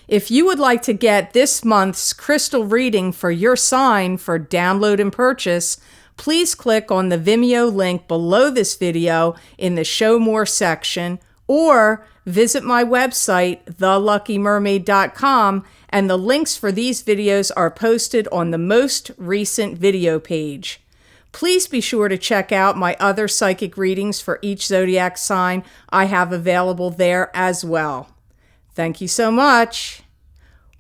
If you would like to get this month's crystal reading for your sign for download and purchase, please click on the Vimeo link below this video in the Show More section, or visit my website, theluckymermaid.com, and the links for these videos are posted on the most recent video page. Please be sure to check out my other psychic readings for each zodiac sign I have available there as well. Thank you so much.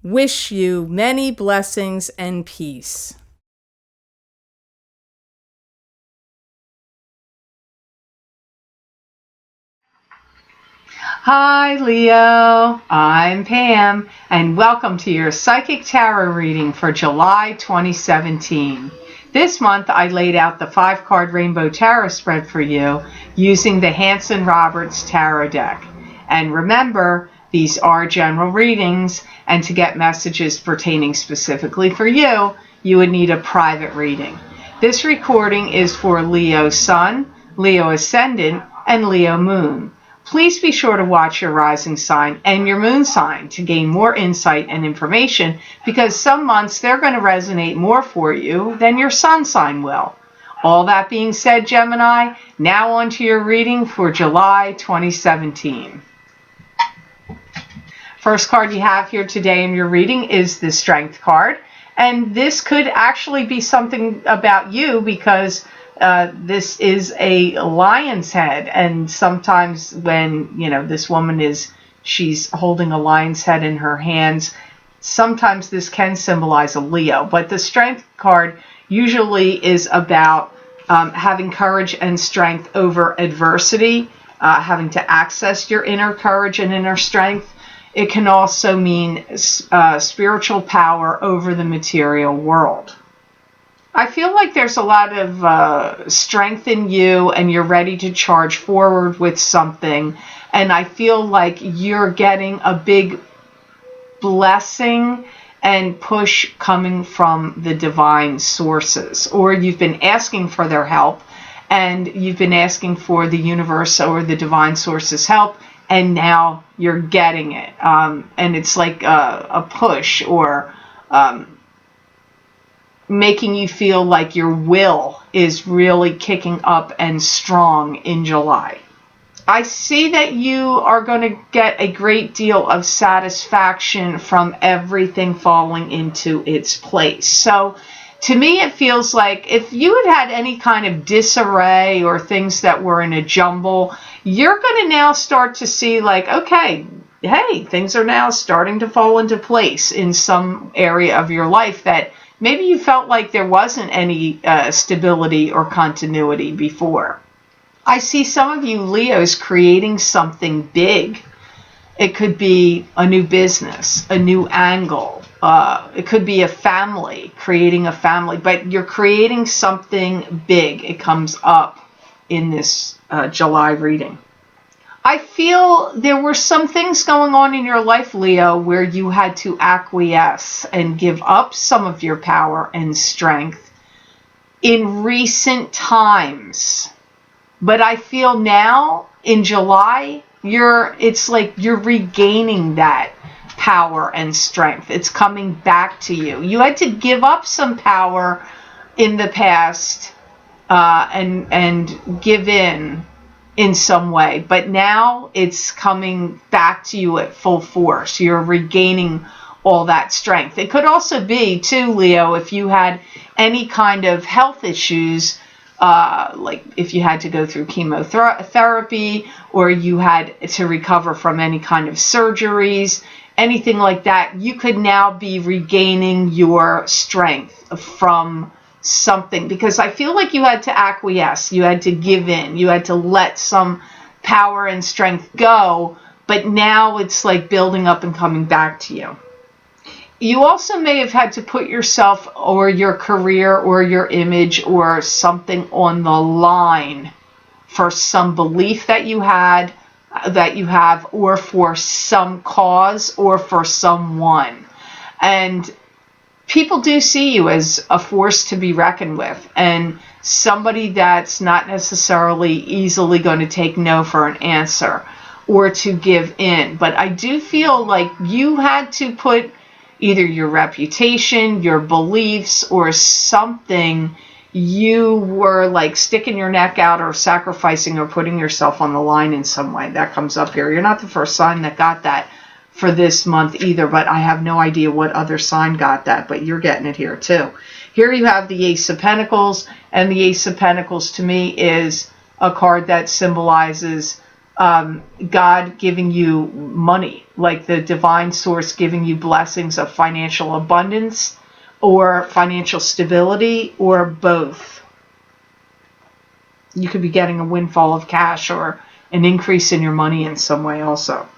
Wish you many blessings and peace. Hi Leo, I'm Pam, and welcome to your Psychic Tarot reading for July 2017. This month I laid out the 5-card Rainbow Tarot spread for you using the Hanson Roberts Tarot deck. And remember, these are general readings, and to get messages pertaining specifically for you, you would need a private reading. This recording is for Leo Sun, Leo Ascendant, and Leo Moon. Please be sure to watch your rising sign and your moon sign to gain more insight and information, because some months they're going to resonate more for you than your sun sign will. All that being said, Gemini, now on to your reading for July 2017. First card you have here today in your reading is the Strength card, and this could actually be something about you, because this is a lion's head, and sometimes when this woman she's holding a lion's head in her hands, sometimes this can symbolize a Leo. But the Strength card usually is about having courage and strength over adversity, having to access your inner courage and inner strength. It can also mean spiritual power over the material world. I feel like there's a lot of strength in you, and you're ready to charge forward with something. And I feel like you're getting a big blessing and push coming from the divine sources, or you've been asking for their help, and you've been asking for the universe or the divine sources' help, and now you're getting it. And it's like a push, or making you feel like your will is really kicking up and strong in July. I see that you are going to get a great deal of satisfaction from everything falling into its place. So to me, it feels like if you had any kind of disarray or things that were in a jumble, you're going to now start to see like, okay, hey, things are now starting to fall into place in some area of your life that maybe you felt like there wasn't any stability or continuity before. I see some of you Leos creating something big. It could be a new business, a new angle. It could be a family, creating a family. But you're creating something big. It comes up in this July reading. I feel there were some things going on in your life, Leo, where you had to acquiesce and give up some of your power and strength in recent times. But I feel now in July, it's like you're regaining that power and strength. It's coming back to you. You had to give up some power in the past and give in some way, but now it's coming back to you at full force. You're regaining all that strength. It could also be too, Leo, if you had any kind of health issues, like if you had to go through chemotherapy, or you had to recover from any kind of surgeries, anything like that, you could now be regaining your strength from something, because I feel like you had to acquiesce, you had to give in, you had to let some power and strength go, but now it's like building up and coming back to you. You also may have had to put yourself or your career or your image or something on the line for some belief that you have, or for some cause or for someone. And people do see you as a force to be reckoned with, and somebody that's not necessarily easily going to take no for an answer, or to give in. But I do feel like you had to put either your reputation, your beliefs, or something. You were like sticking your neck out or sacrificing or putting yourself on the line in some way. That comes up here. You're not the first sign that got that for this month either, but I have no idea what other sign got that, but you're getting it here too. Here you have the Ace of Pentacles, and the Ace of Pentacles to me is a card that symbolizes God giving you money, like the divine source giving you blessings of financial abundance or financial stability, or both. You could be getting a windfall of cash or an increase in your money in some way also.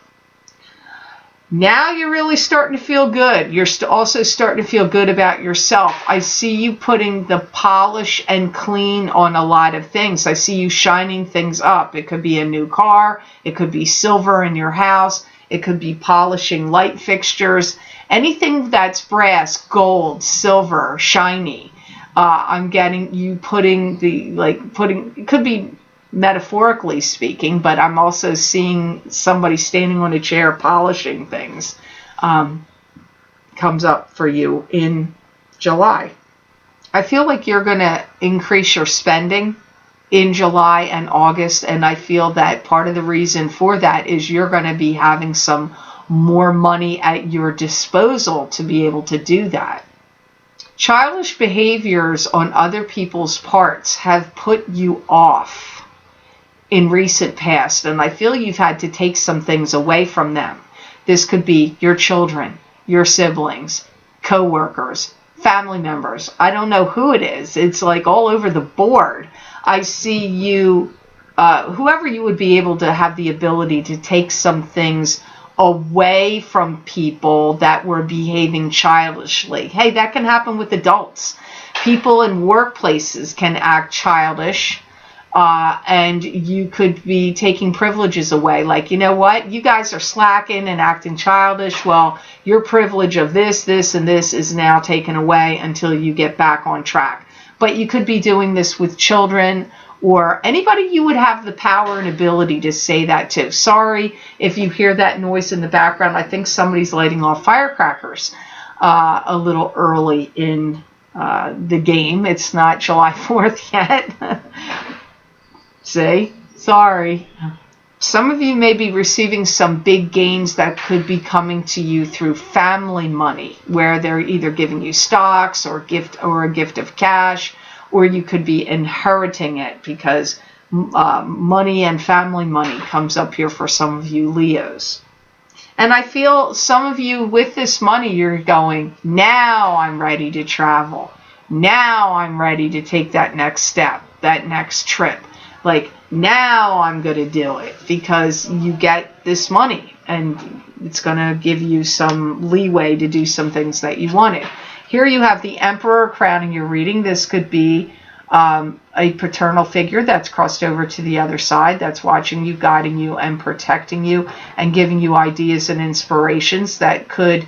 Now you're really starting to feel good. You're also starting to feel good about yourself. I see you putting the polish and clean on a lot of things. I see you shining things up. It could be a new car. It could be silver in your house. It could be polishing light fixtures. Anything that's brass, gold, silver, shiny. I'm getting you putting it could be metaphorically speaking, but I'm also seeing somebody standing on a chair polishing things comes up for you in July. I feel like you're going to increase your spending in July and August, and I feel that part of the reason for that is you're going to be having some more money at your disposal to be able to do that. Childish behaviors on other people's parts have put you off in recent past, and I feel you've had to take some things away from them. This could be your children, your siblings, co-workers, family members. I don't know who it is. It's like all over the board. I see you, whoever you would be able to have the ability to take some things away from people that were behaving childishly. Hey, that can happen with adults. People in workplaces can act childish. And you could be taking privileges away. Like, you know what? You guys are slacking and acting childish. Well, your privilege of this, and this is now taken away until you get back on track. But you could be doing this with children or anybody you would have the power and ability to say that to. Sorry if you hear that noise in the background. I think somebody's lighting off firecrackers a little early in the game. It's not July 4th yet. See? Sorry. Some of you may be receiving some big gains that could be coming to you through family money, where they're either giving you stocks or a gift of cash, or you could be inheriting it because money and family money comes up here for some of you Leos. And I feel some of you with this money, you're going, now I'm ready to travel. Now I'm ready to take that next step, that next trip. Like, now I'm going to do it because you get this money and it's going to give you some leeway to do some things that you wanted. Here you have the Emperor crowning your reading. This could be a paternal figure that's crossed over to the other side, that's watching you, guiding you, and protecting you, and giving you ideas and inspirations that could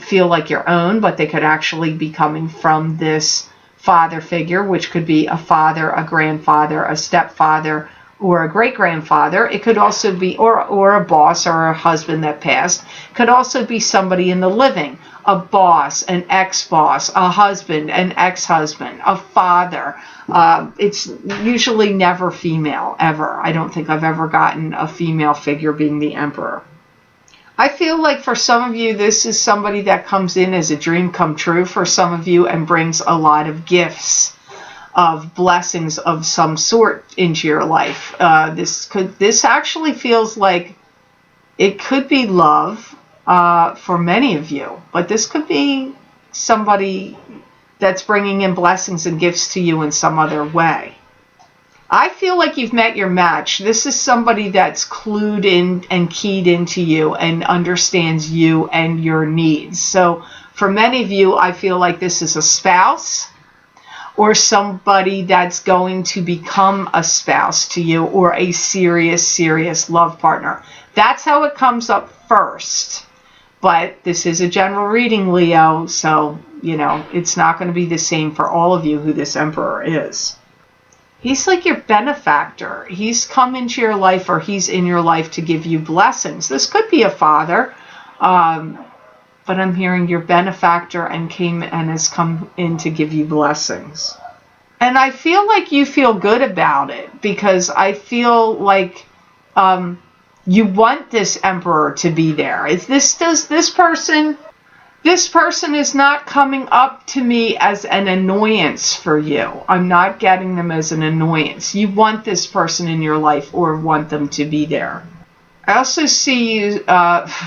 feel like your own, but they could actually be coming from this father figure, which could be a father, a grandfather, a stepfather, or a great-grandfather. It could also be, or a boss or a husband that passed. Could also be somebody in the living, a boss, an ex-boss, a husband, an ex-husband, a father. It's usually never female, ever. I don't think I've ever gotten a female figure being the Emperor. I feel like for some of you, this is somebody that comes in as a dream come true for some of you and brings a lot of gifts of blessings of some sort into your life. This actually feels like it could be love for many of you, but this could be somebody that's bringing in blessings and gifts to you in some other way. I feel like you've met your match. This is somebody that's clued in and keyed into you and understands you and your needs. So for many of you, I feel like this is a spouse or somebody that's going to become a spouse to you or a serious love partner. That's how it comes up first. But this is a general reading, Leo, so, it's not going to be the same for all of you who this Emperor is. He's like your benefactor. He's come into your life, or he's in your life to give you blessings. This could be a father, but I'm hearing your benefactor and has come in to give you blessings. And I feel like you feel good about it, because I feel like you want this emperor to be there. This person is not coming up to me as an annoyance for you. I'm not getting them as an annoyance. You want this person in your life, or want them to be there. I also see you,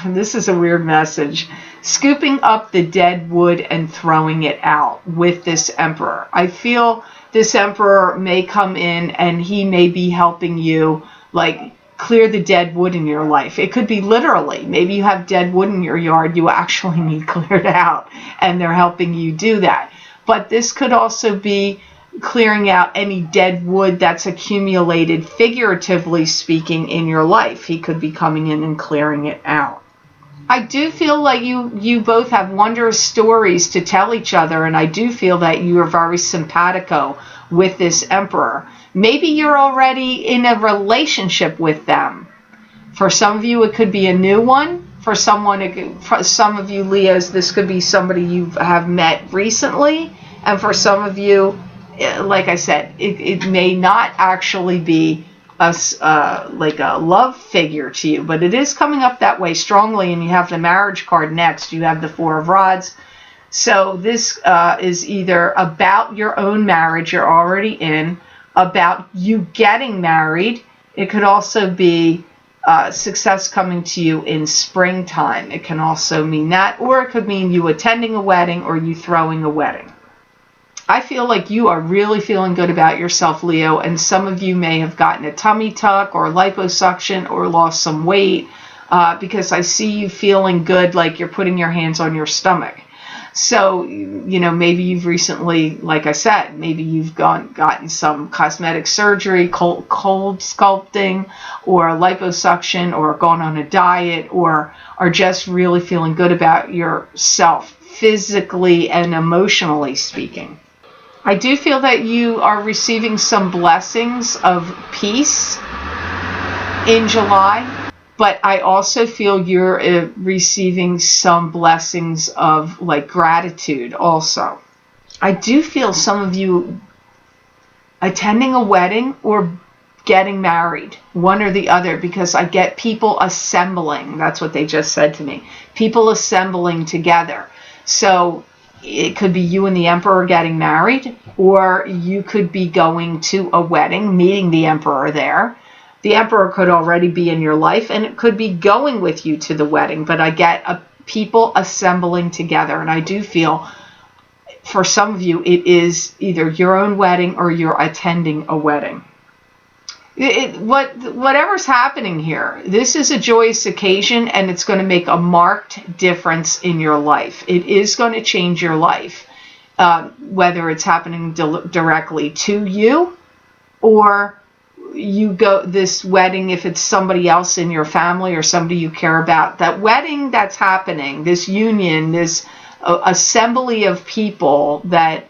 this is a weird message, scooping up the dead wood and throwing it out with this emperor. I feel this emperor may come in and he may be helping you, like, clear the dead wood in your life. It could be literally. Maybe you have dead wood in your yard you actually need cleared out, and they're helping you do that. But this could also be clearing out any dead wood that's accumulated, figuratively speaking, in your life. He could be coming in and clearing it out. I do feel like you both have wondrous stories to tell each other, and I do feel that you are very simpatico with this emperor. Maybe you're already in a relationship with them. For some of you, it could be a new one. For some of you Leos, this could be somebody you have met recently. And for some of you, like I said, it may not actually be like a love figure to you, but it is coming up that way strongly. And you have the marriage card next. You have the Four of Rods. So this is either about your own marriage you're already in, about you getting married. It could also be success coming to you in springtime. It can also mean that, or it could mean you attending a wedding or you throwing a wedding. I feel like you are really feeling good about yourself, Leo, and some of you may have gotten a tummy tuck or liposuction or lost some weight, because I see you feeling good, like you're putting your hands on your stomach. So, maybe you've recently, like I said, maybe you've gotten some cosmetic surgery, cold sculpting, or liposuction, or gone on a diet, or are just really feeling good about yourself, physically and emotionally speaking. I do feel that you are receiving some blessings of peace in July. But I also feel you're receiving some blessings of, like, gratitude also. I do feel some of you attending a wedding or getting married, one or the other, because I get people assembling. That's what they just said to me. People assembling together. So it could be you and the emperor getting married, or you could be going to a wedding, meeting the emperor there. The emperor could already be in your life, and it could be going with you to the wedding. But I get people assembling together, and I do feel for some of you it is either your own wedding or you're attending a wedding. Whatever's happening here, this is a joyous occasion, and it's going to make a marked difference in your life. It is going to change your life, whether it's happening directly to you, or you go this wedding, if it's somebody else in your family or somebody you care about. That wedding that's happening, this union, this assembly of people that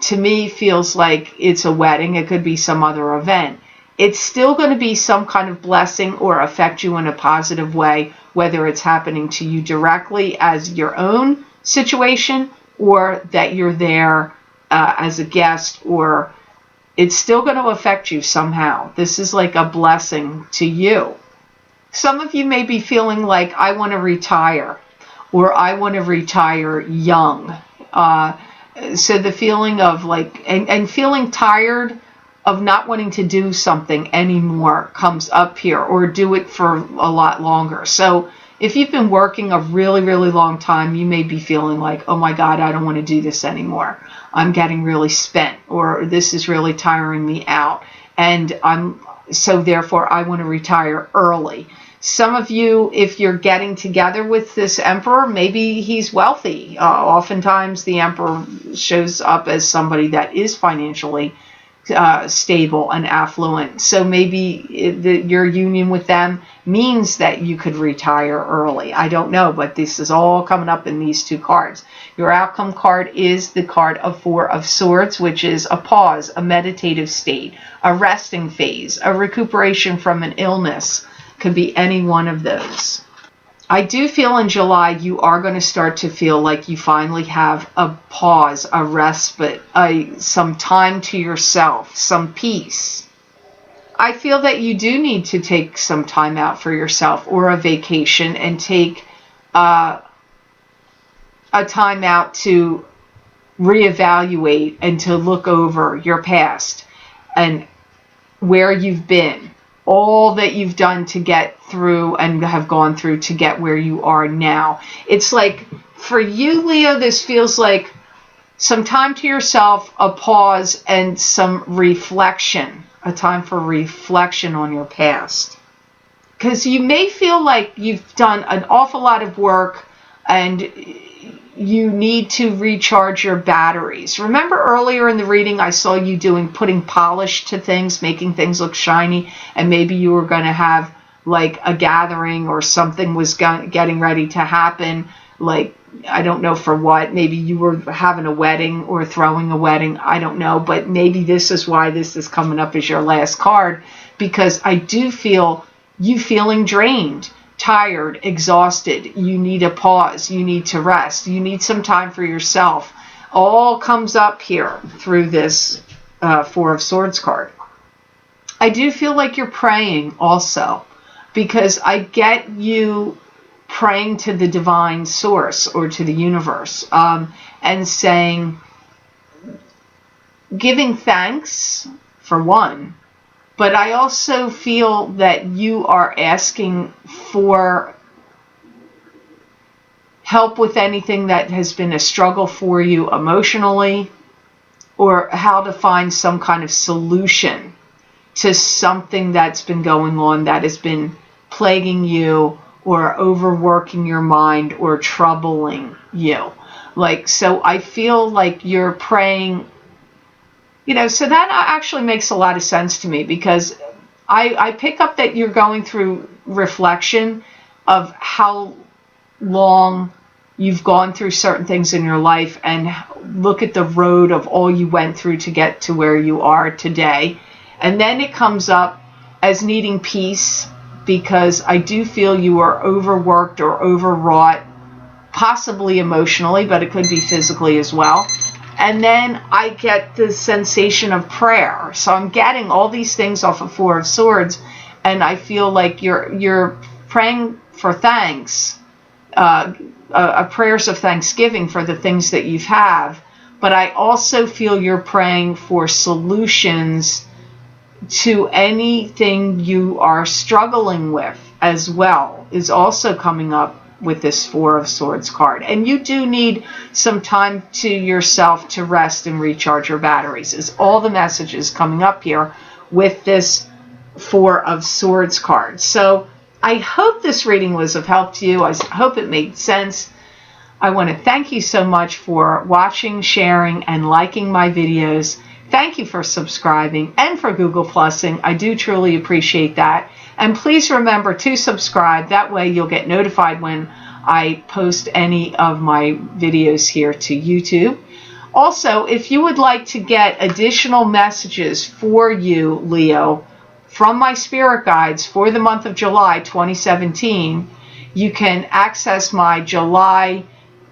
to me feels like it's a wedding. It could be some other event. It's still going to be some kind of blessing or affect you in a positive way, whether it's happening to you directly as your own situation, or that you're there as a guest, or it's still going to affect you somehow. This is like a blessing to you. Some of you may be feeling like, I want to retire, or I want to retire young. So the feeling of like, and feeling tired of not wanting to do something anymore comes up here, or do it for a lot longer. So if you've been working a really, really long time, you may be feeling like, oh my God, I don't want to do this anymore. I'm getting really spent, or this is really tiring me out, and so therefore I want to retire early. Some of you, if you're getting together with this emperor, maybe he's wealthy. Oftentimes the emperor shows up as somebody that is financially stable and affluent. So maybe your union with them means that you could retire early. I don't know, but this is all coming up in these two cards. Your outcome card is the card of Four of Swords, which is a pause, a meditative state, a resting phase, a recuperation from an illness. Could be any one of those. I do feel in July you are going to start to feel like you finally have a pause, a respite, some time to yourself, some peace. I feel that you do need to take some time out for yourself or a vacation and take a time out to reevaluate and to look over your past and where you've been, all that you've done to get through and have gone through to get where you are now. It's like, for you, Leo, this feels like some time to yourself, a pause, and some reflection, a time for reflection on your past. Because you may feel like you've done an awful lot of work and you need to recharge your batteries. Remember earlier in the reading I saw you putting polish to things, making things look shiny, and maybe you were going to have like a gathering or something was getting ready to happen, like I don't know for what. Maybe you were having a wedding or throwing a wedding, I don't know, but maybe this is why this is coming up as your last card, because I do feel you feeling drained, tired, exhausted. You need a pause. You need to rest. You need some time for yourself. All comes up here through this Four of Swords card. I do feel like you're praying also, because I get you praying to the divine source or to the universe, and saying, giving thanks for one. But I also feel that you are asking for help with anything that has been a struggle for you emotionally, or how to find some kind of solution to something that's been going on that has been plaguing you or overworking your mind or troubling you. So I feel like you're praying. So that actually makes a lot of sense to me, because I pick up that you're going through reflection of how long you've gone through certain things in your life, and look at the road of all you went through to get to where you are today. And then it comes up as needing peace, because I do feel you are overworked or overwrought, possibly emotionally, but it could be physically as well. And then I get the sensation of prayer. So I'm getting all these things off of Four of Swords, and I feel like you're praying for thanks, prayers of thanksgiving for the things that you've have. But I also feel you're praying for solutions to anything you are struggling with as well, is also coming up with this Four of Swords card. And you do need some time to yourself to rest and recharge your batteries, is all the messages coming up here with this Four of Swords card. So I hope this reading was of help to you. I hope it made sense. I want to thank you so much for watching, sharing, and liking my videos. Thank you for subscribing and for Google Plusing. I do truly appreciate that. And please remember to subscribe. That way you'll get notified when I post any of my videos here to YouTube. Also, if you would like to get additional messages for you, Leo, from my spirit guides for the month of July 2017, you can access my July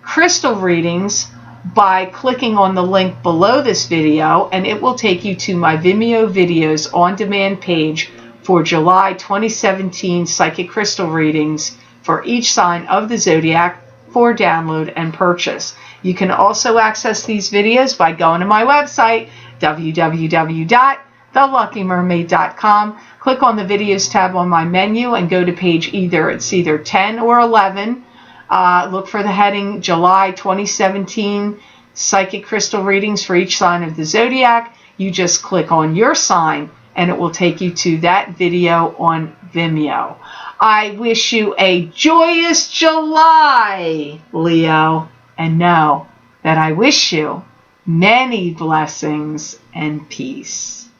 crystal readings by clicking on the link below this video, and it will take you to my Vimeo videos on demand page for July 2017 psychic crystal readings for each sign of the zodiac for download and purchase. You can also access these videos by going to my website, www.theluckymermaid.com. Click on the videos tab on my menu and go to page either 10 or 11. Look for the heading July 2017 Psychic Crystal Readings for each sign of the zodiac. You just click on your sign and it will take you to that video on Vimeo. I wish you a joyous July, Leo, and know that I wish you Many blessings and peace.